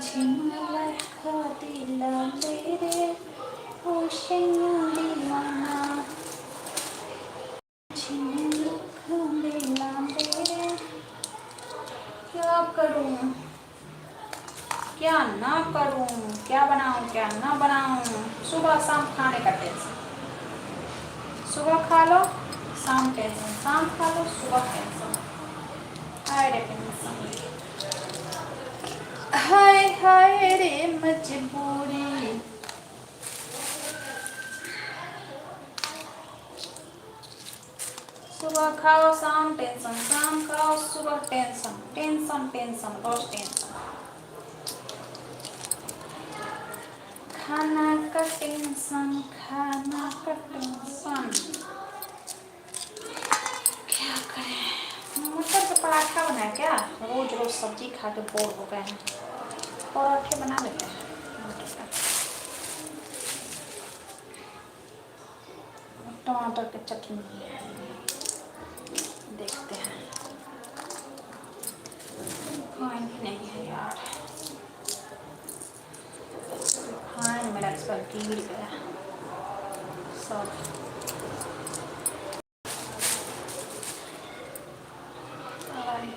झिमलक दिला मेरे होशियां दीवाना झिमलक दिला मेरे। क्या करूं क्या ना करूं, क्या बनाऊं क्या ना बनाऊं। सुबह शाम खाने का टेंशन, सुबह खा लो शाम टेंशन, शाम खा लो सुबह टेंशन। हाय रे टेंशन, हाय हाय रे मजबूरी। सुबह खाओ शाम टेंशन, शाम खाओ सुबह टेंशन, टेंशन टेंशन रोज टेंशन। खाना का टेंशन, खाना का टेंशन। क्या करें, मटर का पराठा बनाए क्या? रोज रोज सब्जी खा के बोर हो गए हैं, पराठे बना लेते हैं मटर का। टमाटर की चटनी देखते हैं। फाइन भी नहीं है यार, फाइन मेरा इस पर गिर गया सब।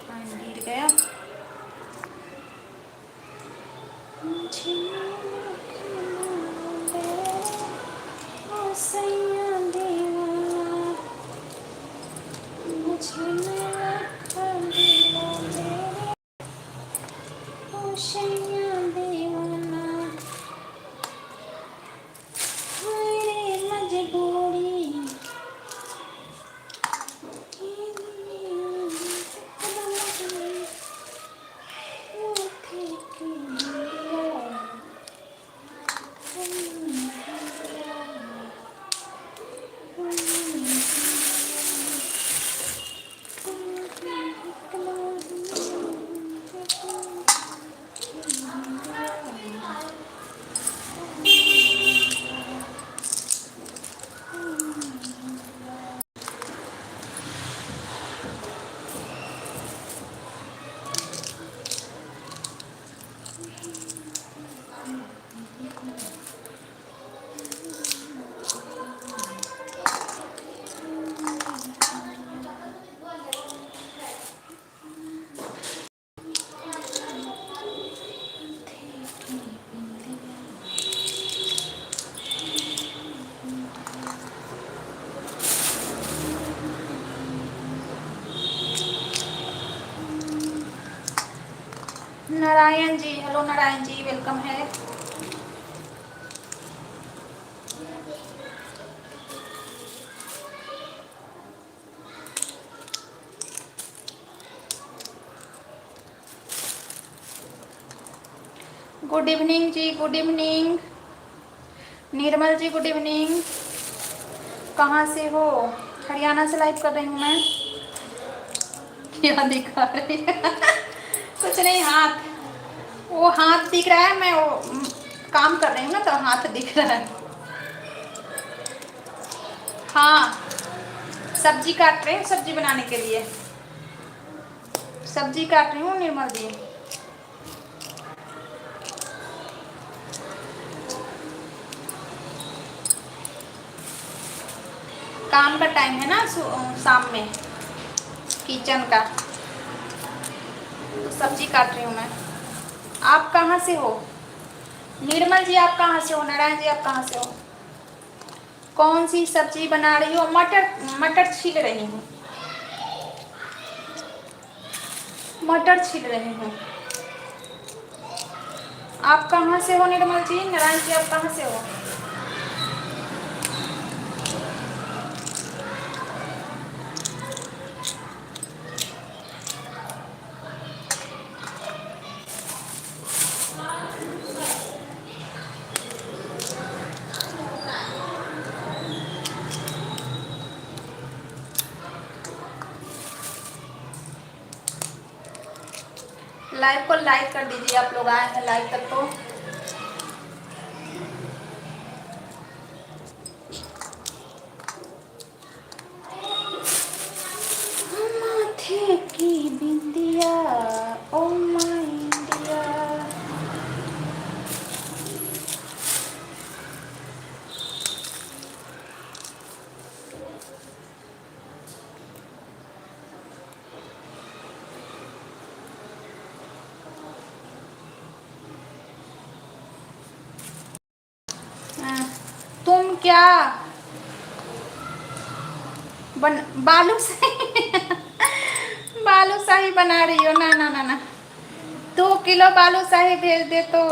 फाइन गिर गया। मुझे नारायण जी, हेलो नारायण जी, वेलकम है। गुड इवनिंग जी, गुड इवनिंग। निर्मल जी गुड इवनिंग। कहाँ से हो? हरियाणा से लाइव कर रही हूँ मैं। क्या दिखा रही है? कुछ नहीं, हाथ, वो हाथ दिख रहा है, मैं वो काम कर रही हूँ ना तो हाथ दिख रहा है। हाँ, सब्जी काट रही हूँ, सब्जी बनाने के लिए सब्जी काट रही हूँ निर्मल जी। काम का टाइम है ना शाम में किचन का, तो सब्जी काट रही हूँ मैं। आप कहाँ से हो? निर्मल जी आप कहाँ से हो? नारायण जी आप कहाँ से हो? कौन सी सब्जी बना रही हो? मटर, मटर छील रही हूँ, मटर छील रही हूँ। आप कहाँ से हो निर्मल जी? नारायण जी आप कहाँ से हो? लाइव को लाइक कर दीजिए, आप लोग आए हैं लाइव तक तो। माथे की बिंदिया ओ माय इंडिया, क्या बालूशाही बालूशाही बना रही हो? ना ना ना ना, 2 किलो बालूशाही भेज दे तो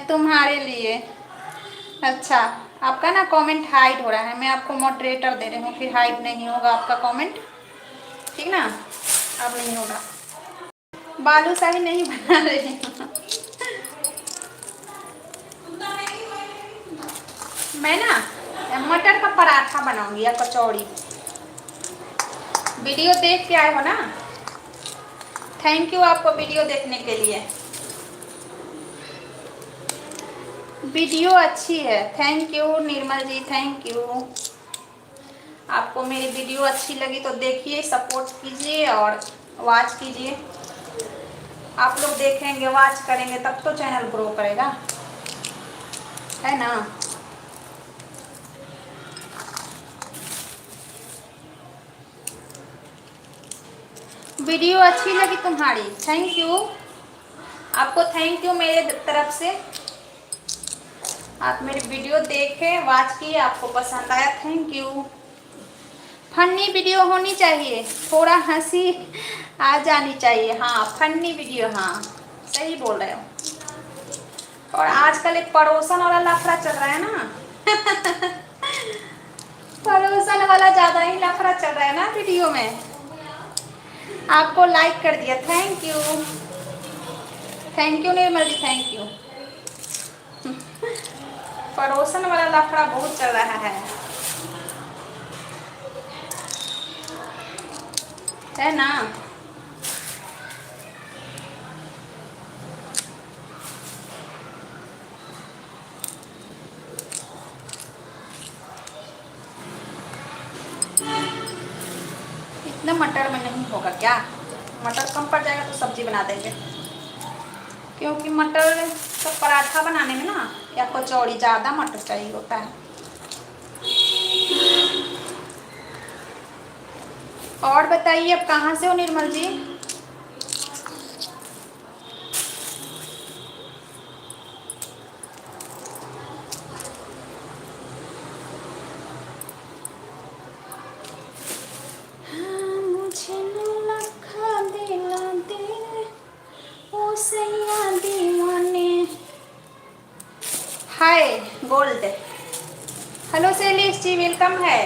तुम्हारे लिए। अच्छा, आपका ना कमेंट हाइड हो रहा है, मैं आपको मॉडरेटर दे रही हूँ, फिर हाइड नहीं होगा आपका कमेंट, ठीक ना? अब नहीं होगा। बालूशाही नहीं बना रही हूँ मैं ना, मटर का पराठा बनाऊंगी या कचौड़ी। वीडियो देख के आए हो ना, थैंक यू आपको वीडियो देखने के लिए। वीडियो अच्छी है, thank you Nirmal ji, thank you. आपको मेरी वीडियो अच्छी लगी तो देखिए, सपोर्ट कीजिए और वॉच कीजिए। आप लोग देखेंगे, वॉच करेंगे तब तो चैनल ग्रो करेगा, है ना? वीडियो अच्छी लगी तुम्हारी, थैंक यू आपको, थैंक यू मेरे तरफ से। आप मेरी वीडियो देखे, वॉच किए, आपको पसंद आया, थैंक यू। फनी वीडियो होनी चाहिए, थोड़ा हंसी आ जानी चाहिए। हाँ, फनी वीडियो, हाँ सही बोल रहे हो। और आजकल एक पड़ोसन वाला लफड़ा चल रहा है ना पड़ोसन वाला ज्यादा ही लफड़ा चल रहा है ना वीडियो में। आपको लाइक कर दिया, thank you, thank you Nirmal ji, thank you. पड़ोसन वाला लफड़ा बहुत चल रहा है ना? इतना मटर में नहीं होगा क्या? मटर कम पड़ जाएगा तो सब्जी बना देंगे, क्योंकि मटर का पराठा बनाने में ना या कचौड़ी ज़्यादा मटर चाहिए होता है। और बताइए, अब कहाँ से हो निर्मल जी? मुझे लखा दिला दे ओ सैया दीवाने। हाय gold, hello Shailesh ji, welcome है।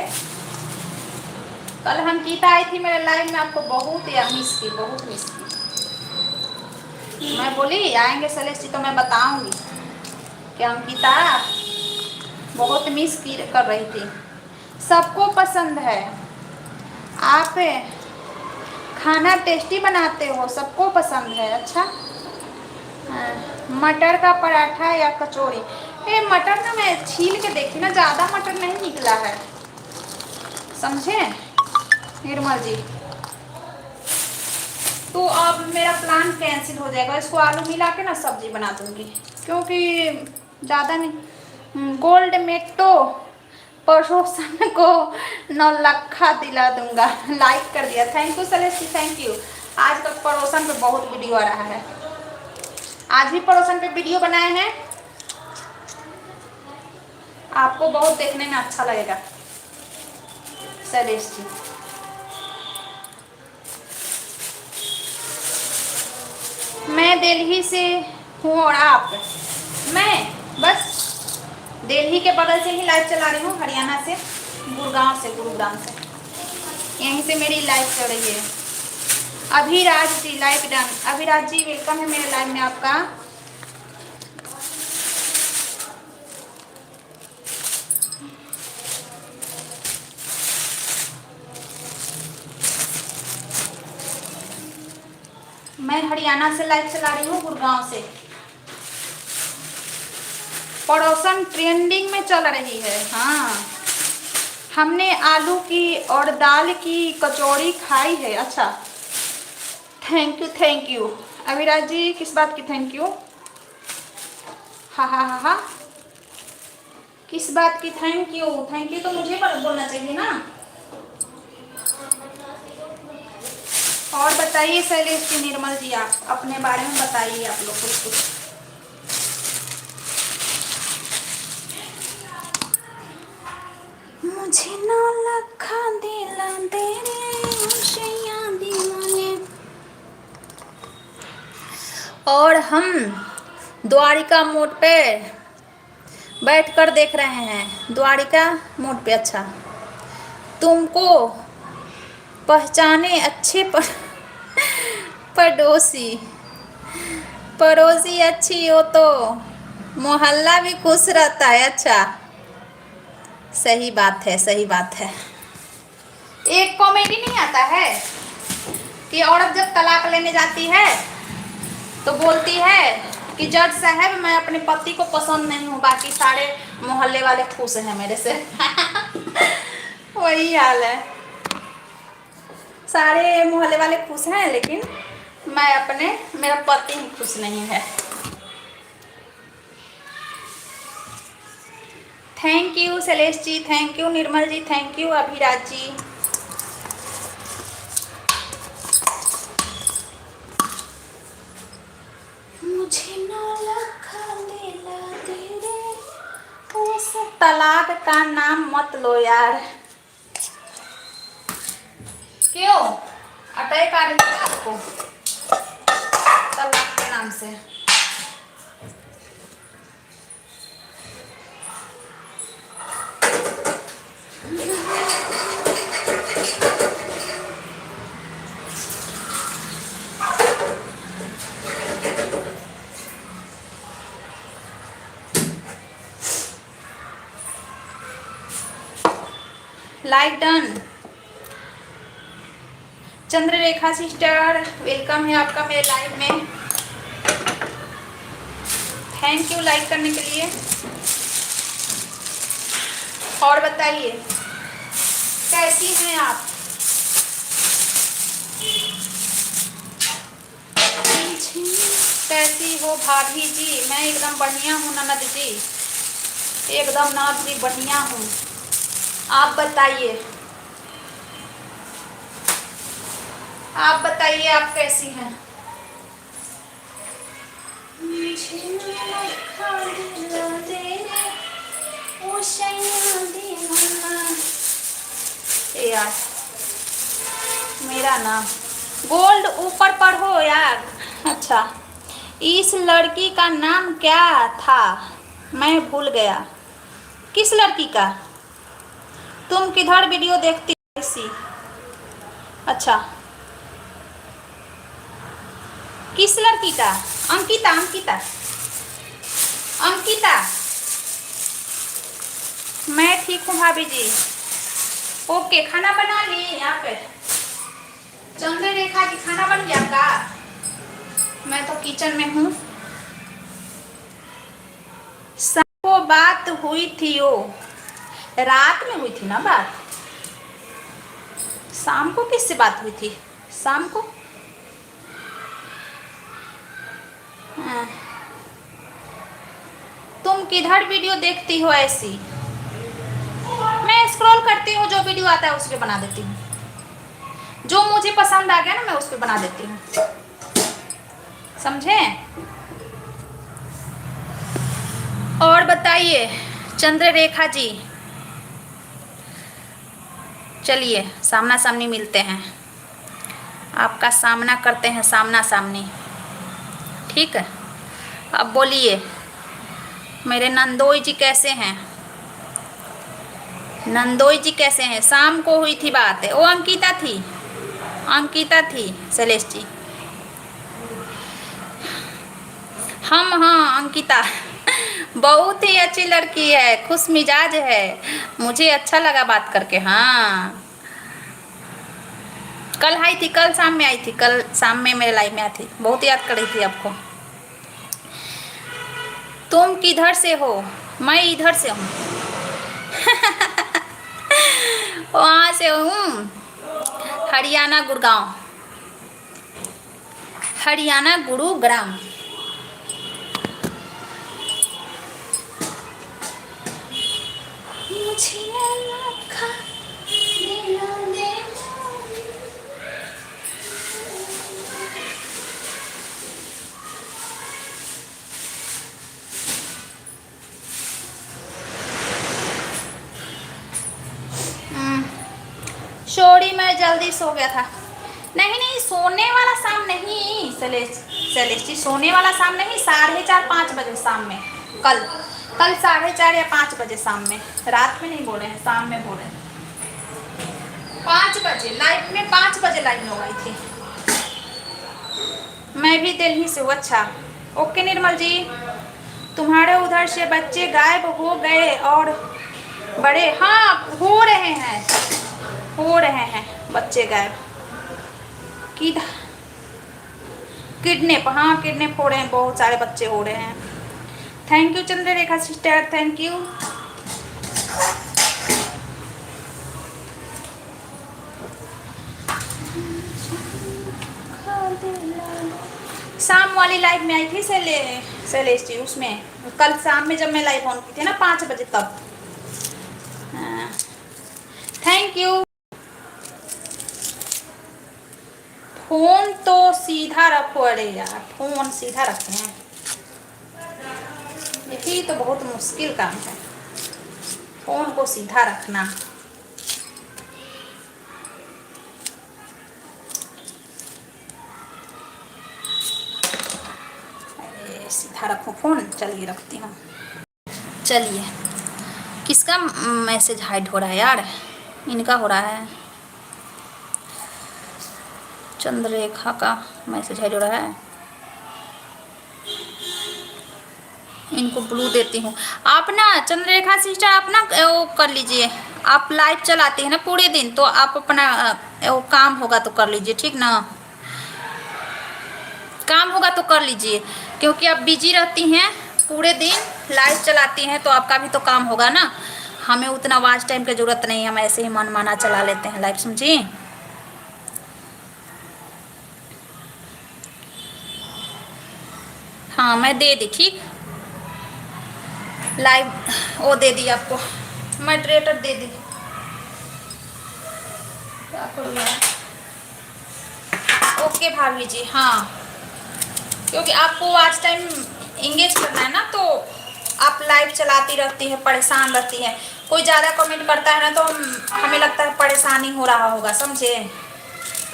कल हम गीता आई थी मेरे लाइव में, आपको बहुत या मिस की, बहुत मिस की। मैं बोली आएंगे शैलेश जी तो मैं बताऊंगी कि अंकिता बहुत मिस की कर रही थी। सबको पसंद है, आप खाना टेस्टी बनाते हो, सबको पसंद है। अच्छा, मटर का पराठा या कचौड़ी? ये मटर ना मैं छील के देखी ना, ज़्यादा मटर नहीं निकला है, समझे निर्मल जी? तो अब मेरा प्लान कैंसिल हो जाएगा, इसको आलू मिला के ना सब्जी बना दूंगी, क्योंकि ज़्यादा नहीं। गोल्ड मेट्रो पड़ोसन को 9 लाख दिला दूंगा, लाइक कर दिया, thank you Salesh ji, thank you. आज तक पड़ोसन पे बहुत वीडियो आ रहा है, आज भी पड़ोसन पे वीडियो बनाए हैं, आपको बहुत देखने में अच्छा लगेगा शैलेश जी। मैं दिल्ली से हूँ और आप? मैं बस दिल्ली के बगल से ही लाइव चला रही हूँ, हरियाणा से, गुड़गांव से, गुरुग्राम से, यहीं से मेरी लाइव चल रही है। अभिराज जी लाइव डन, अभिराज जी वेलकम है मेरे लाइव में आपका। मैं हरियाणा से लाइव चला रही हूँ, गुड़गांव से। पड़ोसन ट्रेंडिंग में चल रही है, हाँ। हमने आलू की और दाल की कचौड़ी खाई है। अच्छा, thank you, thank you Aviraj ji, किस बात की थैंक यू? हा हा हा हा, किस बात की थैंक यू? थैंक यू तो मुझे बोलना चाहिए ना। और बताइए शैलेश जी, निर्मल जी, आप अपने बारे में बताइए, आप लोग कुछ कुछ। मुझे ना लखा दिला तेरे आशियां दीवाने। और हम द्वारिका मोड पे बैठकर देख रहे हैं, द्वारिका मोड पे। अच्छा, तुमको पहचाने अच्छे पड़ोसी, पड़ोसी अच्छी हो तो मोहल्ला भी खुश रहता है। अच्छा, सही बात है, सही बात है। एक कॉमेडी नहीं आता है कि औरत जब तलाक लेने जाती है तो बोलती है कि जज साहब मैं अपने पति को पसंद नहीं हूँ, बाकी सारे मोहल्ले वाले खुश हैं मेरे से। वही हाल है, सारे मोहल्ले वाले खुश हैं लेकिन मेरा पति ही खुश नहीं है। Thank you Shailesh ji, thank you Nirmal ji, thank you Abhiraj ji. मुझे ना लखा दिला तेरे, उस तलाक का नाम मत लो यार। क्यों अटैक आ रही है आपको तलाक के नाम से? Like done. Chandrarekha sister welcome है आपका मेरे लाइव में, थैंक यू लाइक करने के लिए। और बताइए कैसी हैं आप? कैसी हो भाभी जी? मैं एकदम बढ़िया हूँ ननद जी, एकदम ननद जी बढ़िया हूँ। आप बताइए, आप बताइए आप कैसी हैं? यार मेरा ना गोल्ड ऊपर पढ़ो यार। अच्छा, इस लड़की का नाम क्या था? मैं भूल गया। किस लड़की का? तुम किधर वीडियो देखती हो इसी? अच्छा, किस लड़की का? अंकिता, अंकिता, अंकिता। मैं ठीक हूँ भाभी जी। ओके, खाना बना ली यहाँ पे? चंद्ररेखा की खाना बन गया का? मैं तो किचन में हूँ। सबको बात हुई थी, वो रात में हुई थी ना बात? शाम को किससे बात हुई थी? शाम को हाँ। तुम किधर वीडियो देखती हो ऐसी? मैं स्क्रॉल करती हूँ, जो वीडियो आता है उस पर बना देती हूँ, जो मुझे पसंद आ गया ना मैं उस पर बना देती हूँ, समझे? और बताइए चंद्ररेखा जी, चलिए सामना सामनी मिलते हैं, आपका सामना करते हैं, सामना सामनी, ठीक है? अब बोलिए मेरे नंदोई जी कैसे हैं? नंदोई जी कैसे हैं? शाम को हुई थी बात है, वो अंकिता थी, अंकिता थी शैलेश जी। हम हाँ अंकिता बहुत ही अच्छी लड़की है, खुश मिजाज है, मुझे अच्छा लगा बात करके। हाँ कल आई थी, कल शाम में आई थी, कल शाम में मेरे लाइव में आई थी, बहुत याद कर रही थी आपको। तुम किधर से हो? मैं इधर से हूँ। वहाँ से हूँ, हरियाणा गुड़गांव, हरियाणा गुरुग्राम। सॉरी मैं जल्दी सो गया था। नहीं नहीं, सोने वाला शाम नहीं सेलेस्टी, सोने वाला शाम नहीं, 4:30-5 बजे शाम में। कल 4:30 या 5 बजे शाम में, रात में नहीं बोल रहे हैं, शाम में बोल रहे हैं। 5 बजे लाइव में, 5 बजे लाइव में हो गई थी। मैं भी दिल्ली से हूँ। अच्छा ओके निर्मल जी, तुम्हारे उधर से बच्चे गायब हो गए और बड़े, हाँ हो रहे हैं बच्चे गायब। किडनैप, हाँ किडनैप हो रहे हैं, बहुत सारे बच्चे हो रहे हैं। Thank you Chandrarekha sister, thank you. शाम वाली लाइव में आई थी सेलेस्टी, उसमें कल शाम में जब मैं लाइव ऑन की थी ना 5 बजे तब। Thank you. फोन तो सीधा रखो। अरे यार फोन सीधा रखते हैं, यही तो बहुत मुश्किल काम है, फोन को सीधा रखना। सीधा रखो फोन। चलिए रखती हूँ। चलिए, किसका मैसेज हाइड हो रहा है यार? इनका हो रहा है, चंद्ररेखा का मैसेज हाइड हो रहा है। इनको ब्लू देती हूँ। आप ना चंद्ररेखा सिस्टर, आप ना वो कर लीजिए, आप लाइव चलाती हैं ना पूरे दिन, तो आप अपना वो काम होगा तो कर लीजिए, ठीक ना? काम होगा तो कर लीजिए, क्योंकि आप बिजी रहती हैं पूरे दिन, लाइव चलाती हैं, तो आपका भी तो काम होगा ना। हमें उतना वॉच टाइम की ज़रूरत नहीं है, हम ऐसे ही मन माना चला लेते हैं लाइव, समझिए। हाँ मैं दे दी, ठीक, लाइव वो दे दी आपको, मॉडरेटर दे दी। क्या करूँ यार? ओके भाभी जी, हाँ क्योंकि आपको वॉच टाइम इंगेज करना है ना, तो आप लाइव चलाती रहती हैं, परेशान रहती हैं। कोई ज़्यादा कमेंट करता है ना तो हमें लगता है परेशानी हो रहा होगा, समझे।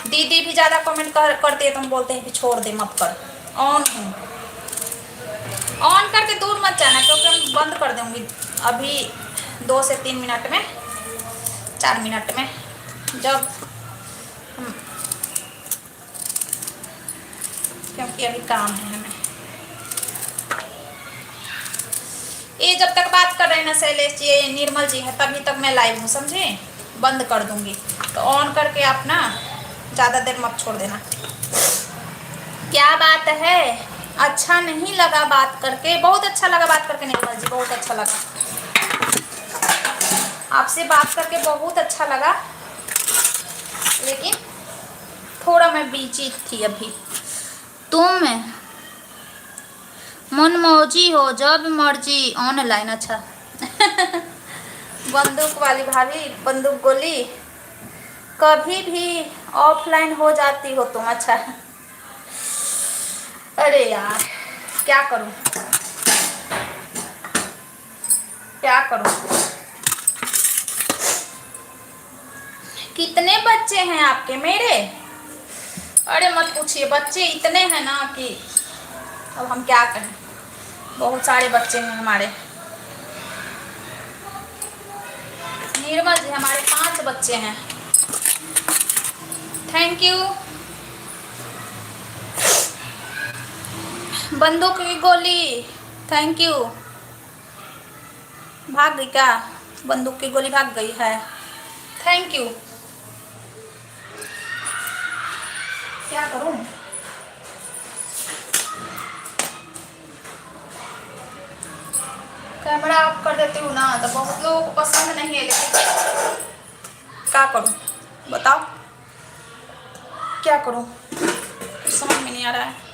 दीदी भी ज़्यादा कमेंट करते हैं तो हम बोलते हैं कि छोड़ दे, मत कर। ऑन करके दूर मत जाना, क्योंकि हम बंद कर देंगे अभी 2 से 3 मिनट में, 4 मिनट में, जब हम, क्योंकि अभी काम है हमें। ये जब तक बात कर रहे हैं ना शैलेश जी, ये निर्मल जी है, तभी तक मैं लाइव हूँ, समझे। बंद कर दूंगी, तो ऑन करके आप ना ज़्यादा देर मत छोड़ देना। क्या बात है? अच्छा नहीं लगा बात करके? बहुत अच्छा लगा बात करके निर्मल जी, बहुत अच्छा लगा आपसे बात करके, बहुत अच्छा लगा, लेकिन थोड़ा मैं बिजी थी अभी। तुम मनमौजी हो, जब मर्जी ऑनलाइन। अच्छा बंदूक वाली भाभी, बंदूक गोली, कभी भी ऑफलाइन हो जाती हो तुम। अच्छा अरे यार क्या करूं, क्या करूं। कितने बच्चे हैं आपके? मेरे, अरे मत पूछिए, बच्चे इतने हैं ना कि अब हम क्या कहें, बहुत सारे बच्चे हैं हमारे। निर्मल जी हमारे 5 बच्चे हैं। Thank you. बंदूक की गोली, थैंक यू। भाग गई क्या? बंदूक की गोली भाग गई है, थैंक यू। क्या करूं? कैमरा ऑफ कर देती हूँ ना, तो बहुत लोगों को पसंद नहीं है, लेकिन क्या करूं बताओ, क्या करूं, समझ में नहीं आ रहा है।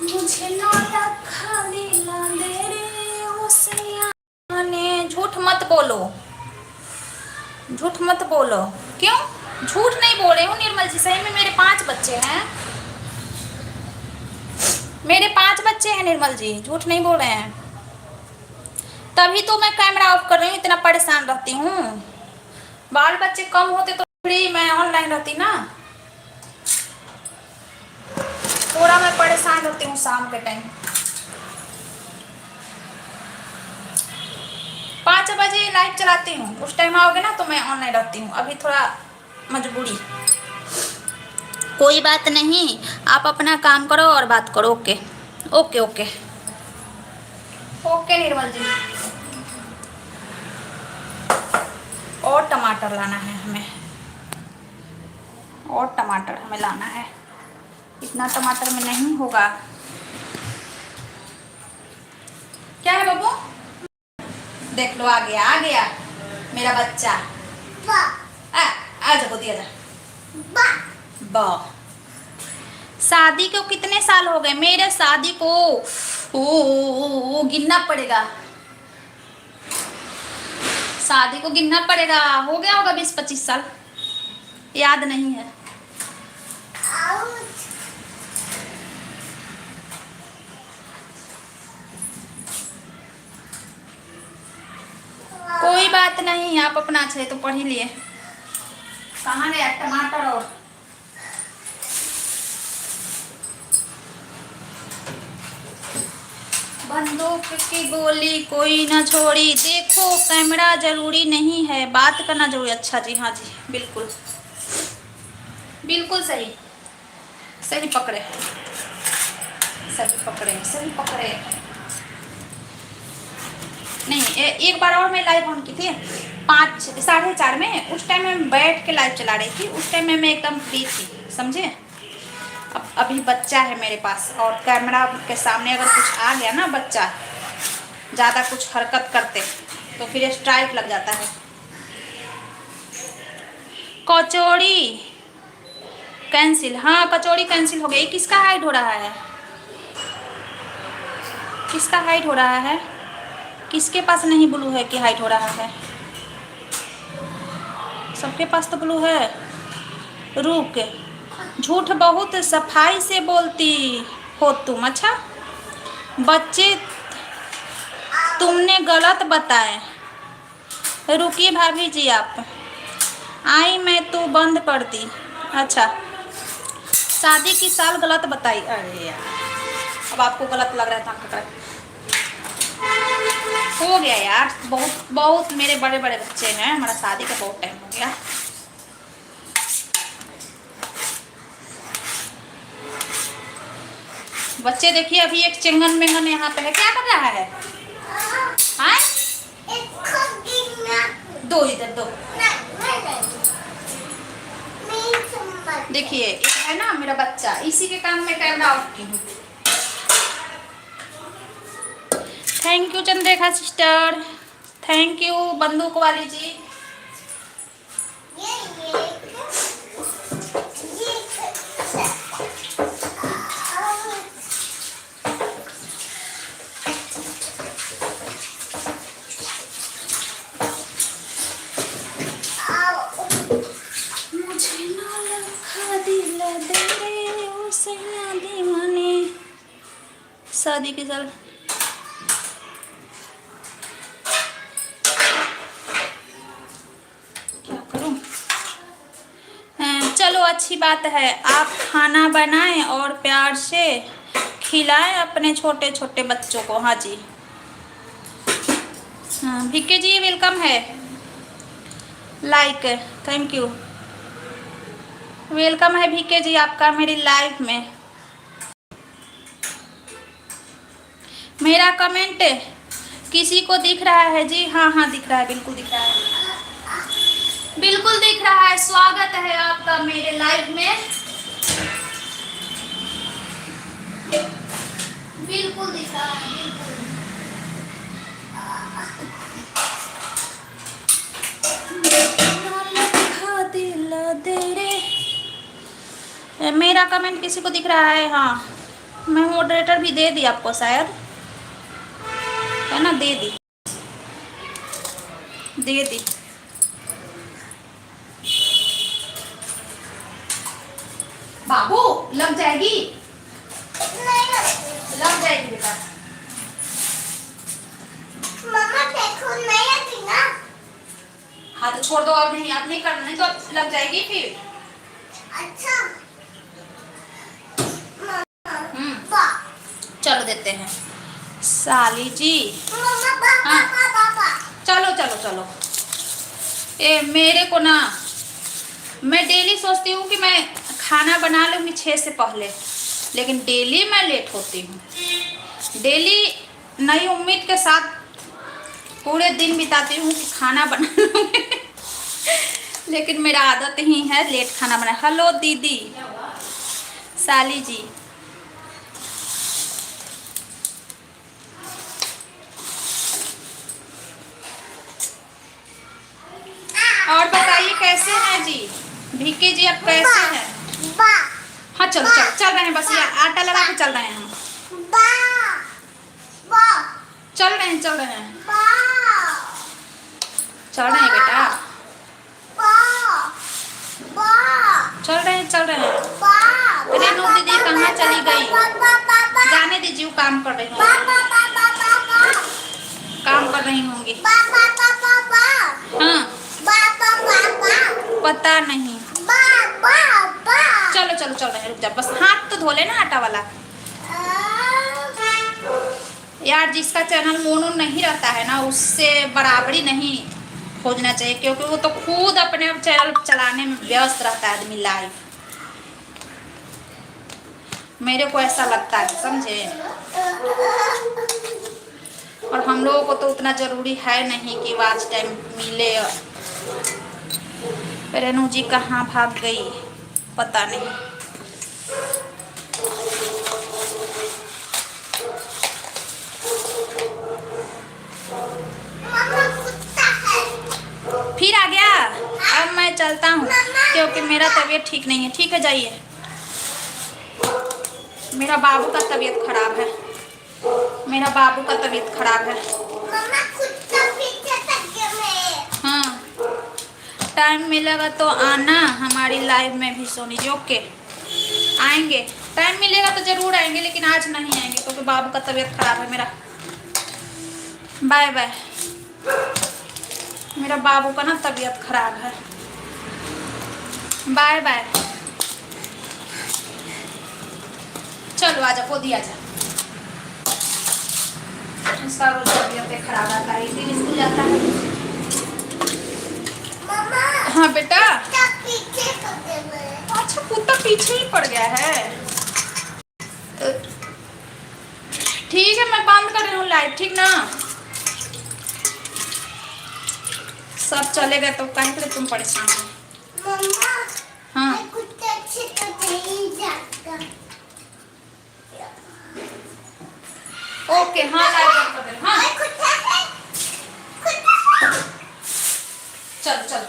मुझे नाटक खाली ना दे रे उसे आने। झूठ मत बोलो, झूठ मत बोलो। क्यों झूठ नहीं बोल रही हूँ निर्मल जी, सही में मेरे 5 बच्चे हैं। मेरे 5 बच्चे हैं निर्मल जी, झूठ नहीं बोल रहे हैं। तभी तो मैं कैमरा ऑफ कर रही हूँ, इतना परेशान रहती हूँ। बाल बच्चे कम होते तो फ्री मैं ऑनलाइन रहती ना। थोड़ा मैं परेशान रहती हूँ शाम के टाइम। 5 बजे लाइव चलाती हूँ, उस टाइम आओगे ना तो मैं ऑनलाइन रहती हूँ। अभी थोड़ा मजबूरी। कोई बात नहीं, आप अपना काम करो और बात करो। ओके ओके ओके ओके निर्मल जी। और टमाटर लाना है हमें, और टमाटर हमें लाना है। इतना टमाटर में नहीं होगा। क्या है बाबू? देख लो, आ गया मेरा बच्चा। आ जा गोदी, आ जा। बा शादी को कितने साल हो गए? मेरे शादी को गिनना पड़ेगा। शादी को गिनना पड़ेगा, हो गया होगा 20-25 साल, याद नहीं है। कोई बात नहीं, आप अपना अच्छे तो पढ़ ही लिए। कहाँ गया टमाटर? और बंदूक की गोली कोई ना छोड़ी। देखो कैमरा जरूरी नहीं है, बात करना जरूरी। अच्छा जी, हाँ जी, बिल्कुल बिल्कुल सही, सही पकड़े, सही पकड़े, सही पकड़े। नहीं, एक बार और मैं लाइव ऑन की थी 5-4:30 में। उस टाइम मैं बैठ के लाइव चला रही थी। उस टाइम में मैं एकदम फ्री थी, समझे। अब अभी बच्चा है मेरे पास, और कैमरा के सामने अगर कुछ आ गया ना, बच्चा ज़्यादा कुछ हरकत करते तो फिर स्ट्राइक लग जाता है। कचौड़ी कैंसिल? हाँ, कचौड़ी कैंसिल हो गई। किसका हाइड हो रहा है? किसका हाइड हो रहा है? किसके पास नहीं ब्लू है कि हाइड हो रहा है? सबके पास तो ब्लू है। रुक, झूठ बहुत सफाई से बोलती हो तुम। अच्छा, बच्चे तुमने गलत बताए। रुकिए भाभी जी, आप आई मैं तो बंद कर दी। अच्छा, शादी की साल गलत बताई। अरे यार, अब आपको गलत लग रहा था। हो गया यार, बहुत बहुत मेरे बड़े बड़े बच्चे हैं, हमारा शादी का बहुत टाइम हो गया। बच्चे देखिए, अभी एक चेंगन मेंगन यहाँ पे है, क्या कर रहा है? हाँ, दो इधर दो। देखिए, एक है ना मेरा बच्चा, इसी के काम में कैमरा ऑफ की हूँ। Thank you Chandrekha sister, thank you बंदूक वाली जी। शादी की साल क्या करूं? चलो अच्छी बात है, आप खाना बनाएं और प्यार से खिलाएं अपने छोटे छोटे बच्चों को। हाँ जी, हाँ भिक्की जी वेलकम है, लाइक, थैंक यू, वेलकम है भिक्की जी आपका मेरी लाइफ में। मेरा कमेंट किसी को दिख रहा है जी? हाँ हाँ दिख रहा है, बिल्कुल दिख रहा है, बिल्कुल दिख रहा है। स्वागत है आपका मेरे लाइव में, बिल्कुल दिख रहा है, बिल्कुल। मेरा कमेंट किसी को दिख रहा है? हाँ, मैं मॉडरेटर भी दे दी आपको शायद, है ना? दे दी। बाबू लग जाएगी। लग जाएगी बेटा। मम्मा देखो नहीं आती ना। हाँ तो छोड़ दो, अब नहीं करना, नहीं तो अब लग जाएगी फिर। अच्छा चलो देते हैं साली जी। मम्मा हाँ चलो चलो चलो। ए मेरे को ना, मैं डेली सोचती हूँ कि मैं खाना बना लूँगी 6 से पहले, लेकिन डेली मैं लेट होती हूँ। डेली नई उम्मीद के साथ पूरे दिन बिताती हूँ कि खाना बना लूँगी लेकिन मेरा आदत ही है लेट खाना बना। हेलो दीदी साली जी। और बताइए कैसे हैं जी भिक्की जी, आप कैसे हैं? हाँ चलो चलो चल रहे हैं, बस ये आटा लगा के चल रहे हैं हम। चल रहे हैं चल रहे हैं चल रहे हैं बेटा, चल रहे हैं चल रहे हैं। रेनू दीदी कहाँ चली गई? जाने दीजिए, काम कर रही होंगी, काम कर रही होंगी। हाँ पता नहीं। चलो चलो चल रहे हैं, रुक जा, बस हाथ तो धो लेना आटा वाला। यार जिसका चैनल मोनू नहीं रहता है ना, उससे बराबरी नहीं खोजना चाहिए, क्योंकि वो तो खुद अपने चैनल चलाने में व्यस्त रहता है आदमी लाइव। मेरे को ऐसा लगता है, समझे? और हम लोगों को तो उतना जरूरी है नहीं कि वॉच टाइम मिले। रेनू जी कहाँ भाग गई पता नहीं। फिर आ गया। अब मैं चलता हूँ क्योंकि मेरा तबीयत ठीक नहीं है। ठीक है जाइए, मेरा बाबू का तबीयत खराब है, मेरा बाबू का तबीयत खराब है। हाँ टाइम मिलेगा तो आना हमारी लाइव में भी सोनी जी। ओके आएंगे, टाइम मिलेगा तो जरूर आएंगे, लेकिन आज नहीं आएंगे क्योंकि बाबू का तबीयत खराब है मेरा। Bye bye. मेरा बाबू का ना तबीयत खराब है। Bye bye. चलो आजा, को दिया जा। इसका रोज तबीयत खराब आता है, एक दिन स्कूल जाता है। हाँ बेटा। अच्छा कुत्ता पीछे ही पड़ गया है। ठीक है मैं बंद कर रही हूँ लाइट, ठीक ना? सब चले गए तो कहीं के तुम परेशान हो। हाँ ओके हाँ लाइट बंद कर दे। हाँ चल चल